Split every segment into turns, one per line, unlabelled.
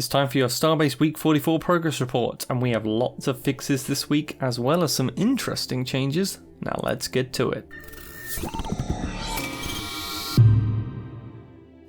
It's time for your Starbase Week 44 progress report, and we have lots of fixes this week as well as some interesting changes. Now let's get to it.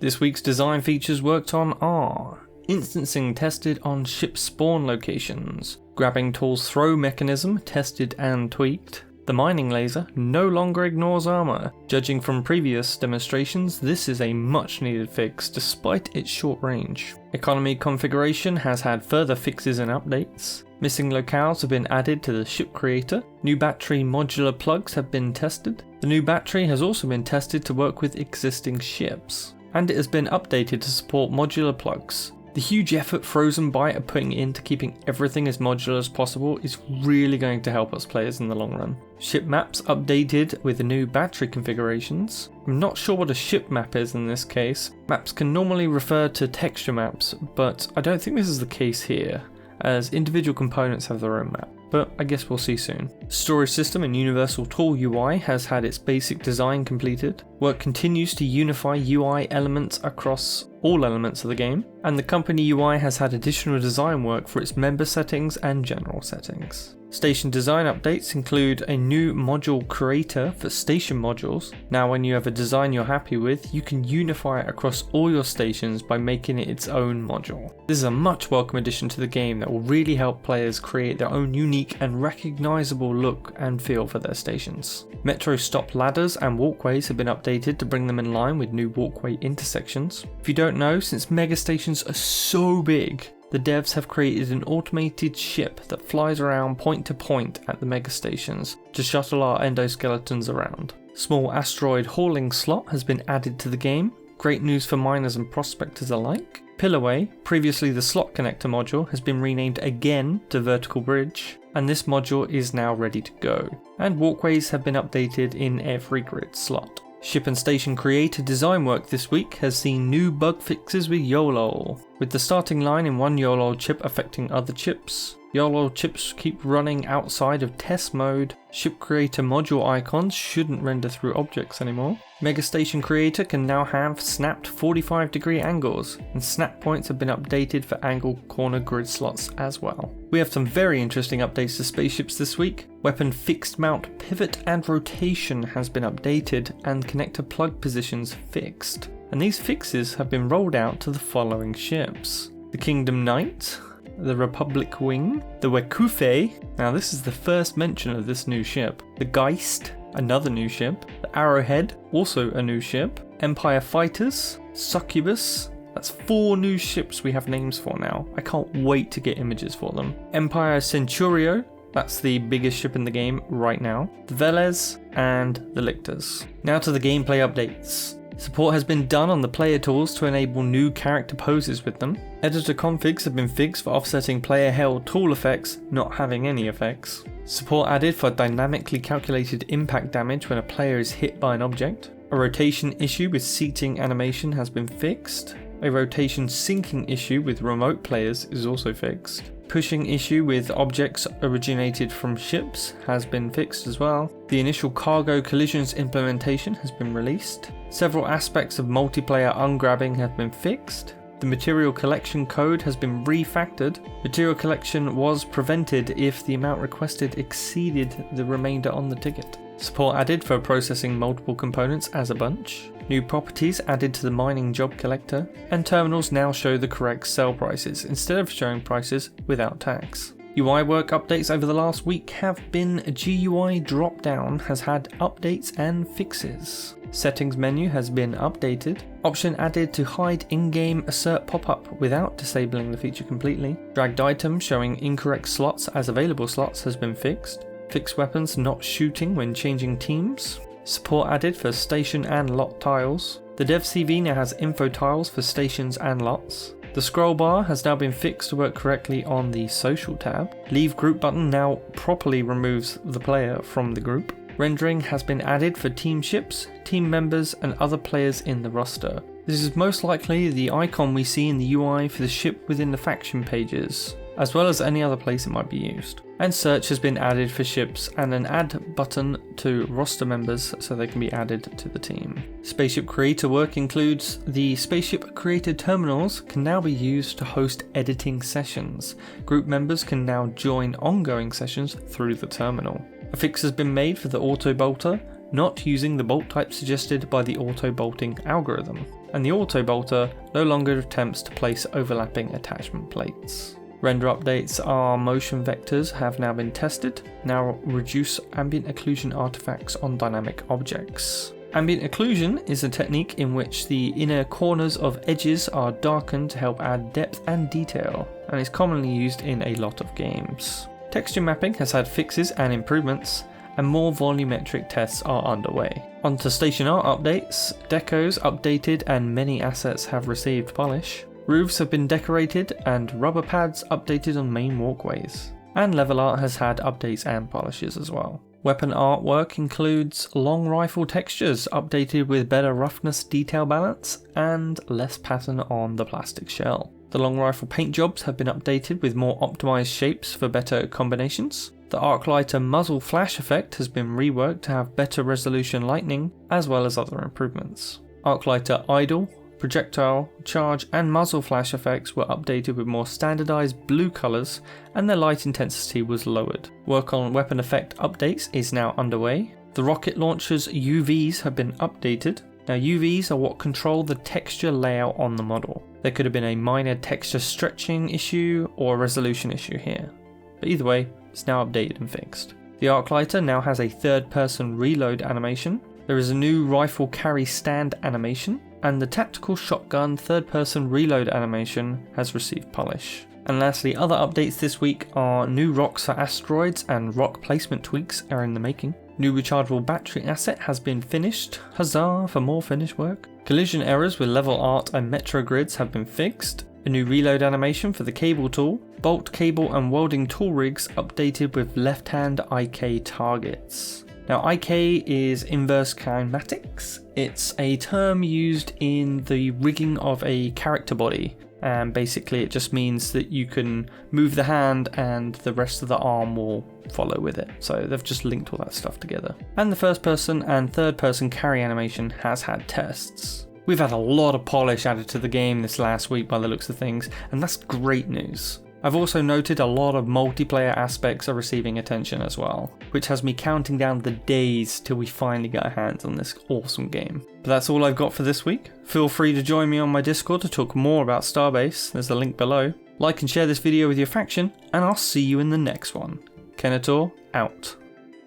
This week's design features worked on are instancing tested on ship spawn locations, grabbing tool's throw mechanism tested and tweaked. The mining laser no longer ignores armor. Judging from previous demonstrations, this is a much needed fix despite its short range. Economy configuration has had further fixes and updates. Missing locales have been added to the ship creator. New battery modular plugs have been tested. The new battery has also been tested to work with existing ships. And it has been updated to support modular plugs. The huge effort Frozen Byte are putting into keeping everything as modular as possible is really going to help us players in the long run. Ship maps updated with the new battery configurations. I'm not sure what a ship map is in this case. Maps can normally refer to texture maps, but I don't think this is the case here, as individual components have their own map. But I guess we'll see soon. Storage system and universal tool UI has had its basic design completed. Work continues to unify UI elements across all elements of the game, and the company UI has had additional design work for its member settings and general settings. Station design updates include a new module creator for station modules. Now when you have a design you're happy with, you can unify it across all your stations by making it its own module. This is a much welcome addition to the game that will really help players create their own unique and recognizable look and feel for their stations. Metro stop ladders and walkways have been updated to bring them in line with new walkway intersections. If you don't know, since mega stations are so big, the devs have created an automated ship that flies around point to point at the mega stations to shuttle our endoskeletons around. Small asteroid hauling slot has been added to the game. Great news for miners and prospectors alike. Pillarway, previously the slot connector module, has been renamed again to vertical bridge, and this module is now ready to go. And walkways have been updated in every grid slot. Ship and station creator design work this week has seen new bug fixes with YOLO. With the starting line in one YOLO chip affecting other chips, YOLO chips keep running outside of test mode, ship creator module icons shouldn't render through objects anymore, Mega Station Creator can now have snapped 45-degree angles, and snap points have been updated for angle corner grid slots as well. We have some very interesting updates to spaceships this week. Weapon fixed mount pivot and rotation has been updated, and connector plug positions fixed. And these fixes have been rolled out to the following ships: the Kingdom Knight, the Republic Wing, the Wekufe, now this is the first mention of this new ship, the Geist, another new ship, the Arrowhead, also a new ship, Empire Fighters, Succubus, that's 4 new ships we have names for now, I can't wait to get images for them, Empire Centurio, that's the biggest ship in the game right now, the Velez, and the Lictors. Now to the gameplay updates. Support has been done on the player tools to enable new character poses with them. Editor configs have been fixed for offsetting player held tool effects not having any effects. Support added for dynamically calculated impact damage when a player is hit by an object. A rotation issue with seating animation has been fixed. A rotation syncing issue with remote players is also fixed. Pushing issue with objects originated from ships has been fixed as well. The initial cargo collisions implementation has been released. Several aspects of multiplayer ungrabbing have been fixed. The material collection code has been refactored. Material collection was prevented if the amount requested exceeded the remainder on the ticket. Support added for processing multiple components as a bunch. New properties added to the mining job collector, and terminals now show the correct sell prices instead of showing prices without tax. UI work updates over the last week have been GUI dropdown has had updates and fixes. Settings menu has been updated. Option added to hide in-game assert pop-up without disabling the feature completely. Dragged items showing incorrect slots as available slots has been fixed. Fixed weapons not shooting when changing teams. Support added for station and lot tiles. The dev CV now has info tiles for stations and lots. The scroll bar has now been fixed to work correctly on the social tab. Leave group button now properly removes the player from the group. Rendering has been added for team ships, team members and other players in the roster. This is most likely the icon we see in the UI for the ship within the faction pages. as well as any other place it might be used. And search has been added for ships and an add button to roster members so they can be added to the team. Spaceship creator work includes the Spaceship creator terminals can now be used to host editing sessions. Group members can now join ongoing sessions through the terminal. A fix has been made for the auto bolter, not using the bolt type suggested by the auto bolting algorithm, and the auto bolter no longer attempts to place overlapping attachment plates. Render updates are motion vectors have now been tested, now reduce ambient occlusion artifacts on dynamic objects. Ambient occlusion is a technique in which the inner corners of edges are darkened to help add depth and detail, and is commonly used in a lot of games. Texture mapping has had fixes and improvements, and more volumetric tests are underway. Onto station art updates, decos updated and many assets have received polish. Roofs have been decorated and rubber pads updated on main walkways. And level art has had updates and polishes as well. Weapon artwork includes long rifle textures updated with better roughness detail balance and less pattern on the plastic shell. The long rifle paint jobs have been updated with more optimized shapes for better combinations. The Arclighter muzzle flash effect has been reworked to have better resolution lightning, as well as other improvements. Arclighter idle, projectile, charge and muzzle flash effects were updated with more standardized blue colours, and their light intensity was lowered. Work on weapon effect updates is now underway. The rocket launcher's UVs have been updated. Now UVs are what control the texture layout on the model. There could have been a minor texture stretching issue or a resolution issue here, but either way, it's now updated and fixed. The Arclighter now has a third-person reload animation. There is a new rifle carry stand animation, and the tactical shotgun third-person reload animation has received polish. And lastly, other updates this week are new rocks for asteroids and rock placement tweaks are in the making. New rechargeable battery asset has been finished. Huzzah for more finished work. Collision errors with level art and metro grids have been fixed. A new reload animation for the cable tool. Bolt, cable and welding tool rigs updated with left-hand IK targets. Now IK is inverse kinematics. It's a term used in the rigging of a character body, and basically it just means that you can move the hand and the rest of the arm will follow with it. So they've just linked all that stuff together. And the first person and third person carry animation has had tests. We've had a lot of polish added to the game this last week by the looks of things, and that's great news. I've also noted a lot of multiplayer aspects are receiving attention as well, which has me counting down the days till we finally get our hands on this awesome game. But that's all I've got for this week. Feel free to join me on my Discord to talk more about Starbase, there's a link below. Like and share this video with your faction, and I'll see you in the next one. Kenetor, out.